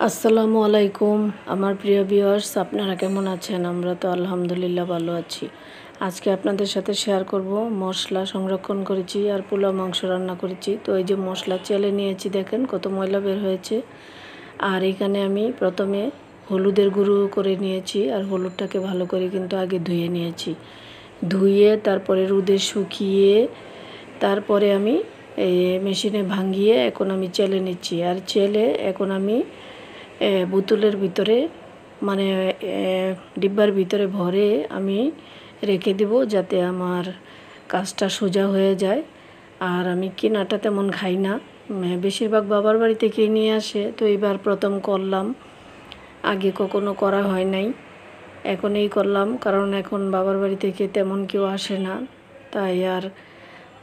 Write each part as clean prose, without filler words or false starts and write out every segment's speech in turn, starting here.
আসসালামু আলাইকুম আমার প্রিয় ভিউয়ার্স, আপনারা কেমন আছেন? আমরা তো আলহামদুলিল্লাহ ভালো আছি। আজকে আপনাদের সাথে শেয়ার করব মশলা সংরক্ষণ করেছি আর পোলাও মাংস রান্না করেছি। তো এই যে মশলা চেলে নিয়েছি, দেখেন কত ময়লা বের হয়েছে। আর এখানে আমি প্রথমে হলুদের গুঁড়ো করে নিয়েছি, আর হলুদটাকে ভালো করে কিন্তু আগে ধুয়ে নিয়েছি। ধুয়ে তারপরে রোদে শুকিয়ে তারপরে আমি এই মেশিনে ভাঙিয়ে এখন আমি চেলে নিচ্ছি। আর চেলে এখন আমি বোতলের ভিতরে মানে ডিব্বার ভিতরে ভরে আমি রেখে দেব, যাতে আমার কাজটা সোজা হয়ে যায়। আর আমি কেনাটা তেমন খাই না, বেশিরভাগ বাবার বাড়ি থেকেই নিয়ে আসে। তো এবার প্রথম করলাম, আগে কখনো করা হয় নাই, এখন এই করলাম। কারণ এখন বাবার বাড়ি থেকে তেমন কেউ আসে না, তাই আর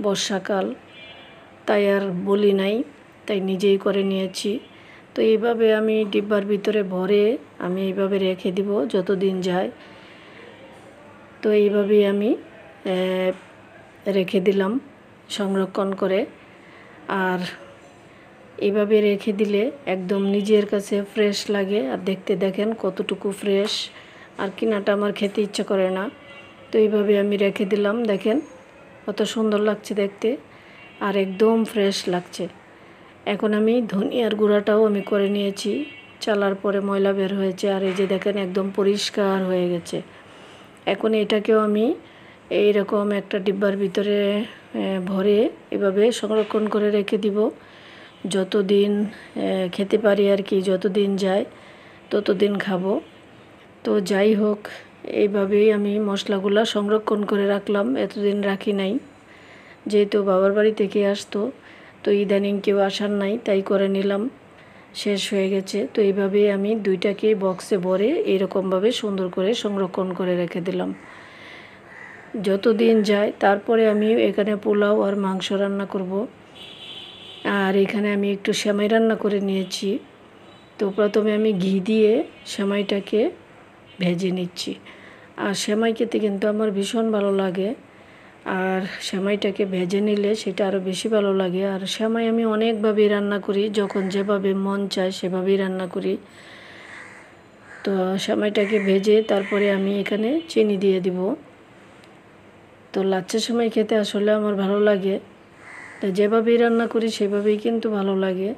বর্ষাকাল, তাই আর বলি নাই, তাই নিজেই করে নিয়েছি। তো এইভাবে আমি ডিব্বার ভিতরে ভরে আমি এইভাবে রেখে দিব যতদিন যায়। তো এইভাবেই আমি রেখে দিলাম সংরক্ষণ করে। আর এইভাবে রেখে দিলে একদম নিজের কাছে ফ্রেশ লাগে, আর দেখতে দেখেন কতটুকু ফ্রেশ। আর কিনাটা আমার খেতে ইচ্ছে করে না। তো এইভাবে আমি রেখে দিলাম, দেখেন কত সুন্দর লাগছে দেখতে, আর একদম ফ্রেশ লাগছে। এখন আমি ধনিয়ার গুঁড়াটাও আমি করে নিয়েছি, চালার পরে ময়লা বের হয়েছে। আর এই যে দেখেন একদম পরিষ্কার হয়ে গেছে। এখন এটাকেও আমি এইরকম একটা ডিব্বার ভিতরে ভরে এভাবে সংরক্ষণ করে রেখে দিব, যতদিন খেতে পারি আর কি, যতদিন যায় ততদিন খাবো। তো যাই হোক, এইভাবেই আমি মশলাগুলো সংরক্ষণ করে রাখলাম, এতদিন রাখি নাই, যেহেতু বাবার বাড়ি থেকে আসতো। তো ইদানিং কেউ আসার নাই, তাই করে নিলাম, শেষ হয়ে গেছে। তো এইভাবেই আমি দুইটাকে বক্সে ভরে এরকমভাবে সুন্দর করে সংরক্ষণ করে রেখে দিলাম যতদিন যায়। তারপরে আমি এখানে পোলাও আর মাংস রান্না করব। আর এখানে আমি একটু সেমাই রান্না করে নিয়েছি। তো প্রথমে আমি ঘি দিয়ে সেমাইটাকে ভেজে নিচ্ছি। আর সেমাই খেতে কিন্তু আমার ভীষণ ভালো লাগে, আর সেমাইটাকে ভেজে নিলে সেটা আরও বেশি ভালো লাগে। আর সেমাই আমি অনেকভাবেই রান্না করি, যখন যেভাবে মন চায় সেভাবেই রান্না করি। তো সেমাইটাকে ভেজে তারপরে আমি এখানে চিনি দিয়ে দিব। তো লাচ্ছা সেমাই খেতে আসলে আমার ভালো লাগে, তো যেভাবেই রান্না করি সেভাবেই কিন্তু ভালো লাগে।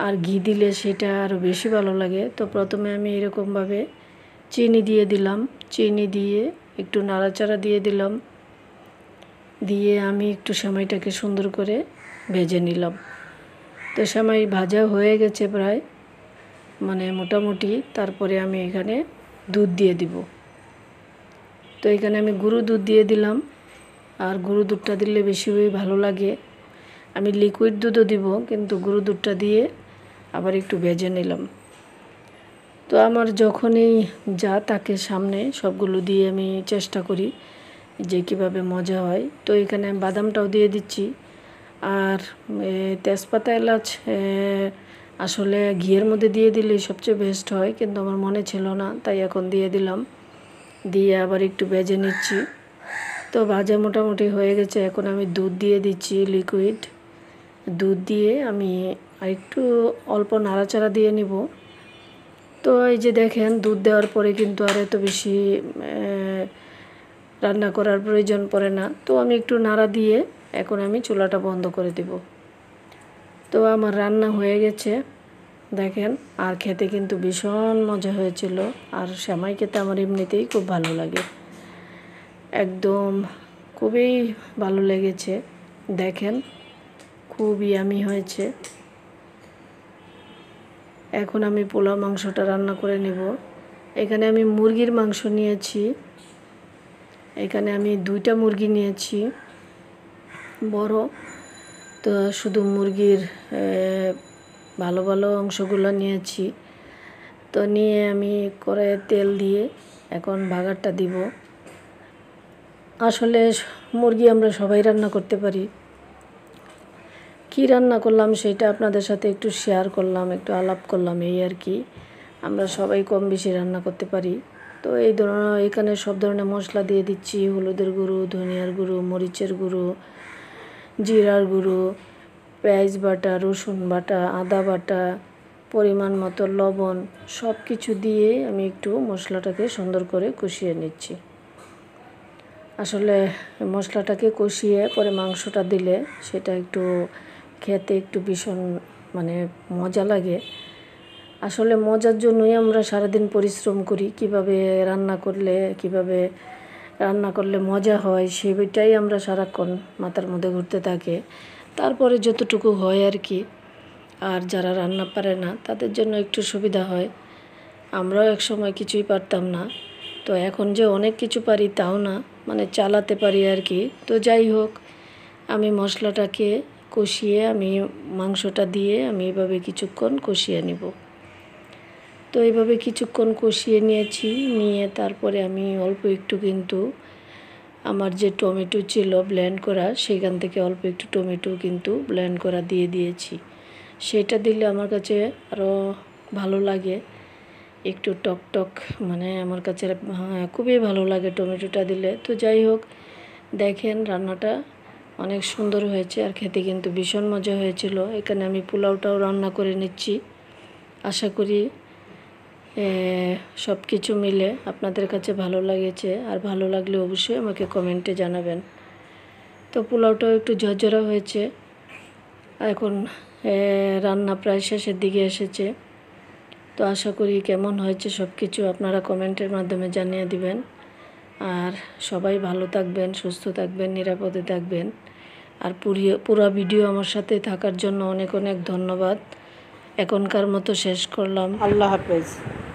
আর ঘি দিলে সেটা আরও বেশি ভালো লাগে। তো প্রথমে আমি এরকমভাবে চিনি দিয়ে দিলাম, চিনি দিয়ে একটু নাড়াচাড়া দিয়ে দিলাম, দিয়ে আমি একটু সেমাইটাকে সুন্দর করে ভেজে নিলাম। তো সেমাই ভাজা হয়ে গেছে প্রায়, মানে মোটামুটি। তারপরে আমি এখানে দুধ দিয়ে দিব। তো এখানে আমি গুঁড়ো দুধ দিয়ে দিলাম, আর গুঁড়ো দুধটা দিলে বেশি ভালো লাগে। আমি লিকুইড দুধও দিব, কিন্তু গুঁড়ো দুধটা দিয়ে আবার একটু ভেজে নিলাম। তো আমার যখনই যা তাকে সামনে সবগুলো দিয়ে আমি চেষ্টা করি যে কীভাবে মজা হয়। তো এখানে আমি বাদামটাও দিয়ে দিচ্ছি, আর তেজপাতা এলাচ আসলে ঘিয়ের মধ্যে দিয়ে দিলেই সবচেয়ে বেস্ট হয়, কিন্তু আমার মনে ছিল না, তাই এখন দিয়ে দিলাম। দিয়ে আবার একটু ভেজে নিচ্ছি। তো ভাজা মোটামুটি হয়ে গেছে। এখন আমি দুধ দিয়ে দিচ্ছি, লিকুইড দুধ দিয়ে আমি একটু অল্প নাড়াচাড়া দিয়ে নিব। তো এই যে দেখেন, দুধ দেওয়ার পরে কিন্তু আর এত বেশি রান্না করার প্রয়োজন পড়ে না। তো আমি একটু নাড়া দিয়ে এখন আমি চুলাটা বন্ধ করে দেব। তো আমার রান্না হয়ে গেছে দেখেন, আর খেতে কিন্তু ভীষণ মজা হয়েছিল। আর সেমাই খেতে আমার এমনিতেই খুব ভালো লাগে, একদম খুবই ভালো লেগেছে। দেখেন খুব ইয়ামি হয়েছে। এখন আমি পোলাও মাংসটা রান্না করে নেব। এখানে আমি মুরগির মাংস নিয়েছি, এখানে আমি 2টা মুরগি নিয়েছি বড়। তো শুধু মুরগির ভালো ভালো অংশগুলো নিয়েছি। তো নিয়ে আমি কড়াইয়ে তেল দিয়ে এখন বাগারটা দিব। আসলে মুরগি আমরা সবাই রান্না করতে পারি। কি রান্না করলাম সেটা আপনাদের সাথে একটু শেয়ার করলাম, একটু আলাপ করলাম, এই আর কি। আমরা সবাই কম বেশি রান্না করতে পারি। তো এই ধরনের এখানে সব ধরনের মশলা দিয়ে দিচ্ছি, হলুদের গুঁড়ো, ধনিয়ার গুঁড়ো, মরিচের গুঁড়ো, জিরার গুঁড়ো, পেঁয়াজ বাটা, রসুন বাটা, আদা বাটা, পরিমাণ মতো লবণ সব কিছু দিয়ে আমি একটু মশলাটাকে সুন্দর করে কষিয়ে নিচ্ছি। আসলে মশলাটাকে কষিয়ে পরে মাংসটা দিলে সেটা একটু খেতে একটু ভীষণ মানে মজা লাগে। আসলে মজার জন্যই আমরা সারাদিন পরিশ্রম করি, কিভাবে রান্না করলে মজা হয় সেটাই আমরা সারাক্ষণ মাথার মধ্যে ঘুরতে থাকে। তারপরে যতটুকু হয় আর কি। আর যারা রান্না পারে না তাদের জন্য একটু সুবিধা হয়। আমরাও একসময় কিছুই পারতাম না, তো এখন যে অনেক কিছু পারি তাও না, মানে চালাতে পারি আর কি। তো যাই হোক, আমি মশলাটাকে কষিয়ে আমি মাংসটা দিয়ে আমি এভাবে কিছুক্ষণ কষিয়ে নিব। তো এইভাবে কিছুক্ষণ কষিয়ে নিয়ে তারপরে আমি অল্প একটু কিন্তু আমার যে টমেটো ছিল ব্লেন্ড করা, সেখান থেকে অল্প একটু টমেটো কিন্তু ব্লেন্ড করা দিয়ে দিয়েছি। সেটা দিলে আমার কাছে আরও ভালো লাগে, একটু টক টক, মানে আমার কাছে খুবই ভালো লাগে টমেটোটা দিলে। তো যাই হোক, দেখেন রান্নাটা অনেক সুন্দর হয়েছে আর খেতে কিন্তু ভীষণ মজা হয়েছিল। এখানে আমি পোলাওটাও রান্না করে নিচ্ছি। আশা করি সব কিছু মিলে আপনাদের কাছে ভালো লেগেছে, আর ভালো লাগলে অবশ্যই আমাকে কমেন্টে জানাবেন। তো পোলাওটাও একটু ঝরঝরা হয়েছে, এখন রান্না প্রায় শেষের দিকে এসেছে। তো আশা করি কেমন হয়েছে সব কিছু আপনারা কমেন্টের মাধ্যমে জানিয়ে দিবেন। আর সবাই ভালো থাকবেন, সুস্থ থাকবেন, নিরাপদে থাকবেন। আর পুরো ভিডিও আমার সাথে থাকার জন্য অনেক অনেক ধন্যবাদ। এখনকার মতো শেষ করলাম। আল্লাহ হাফেজ।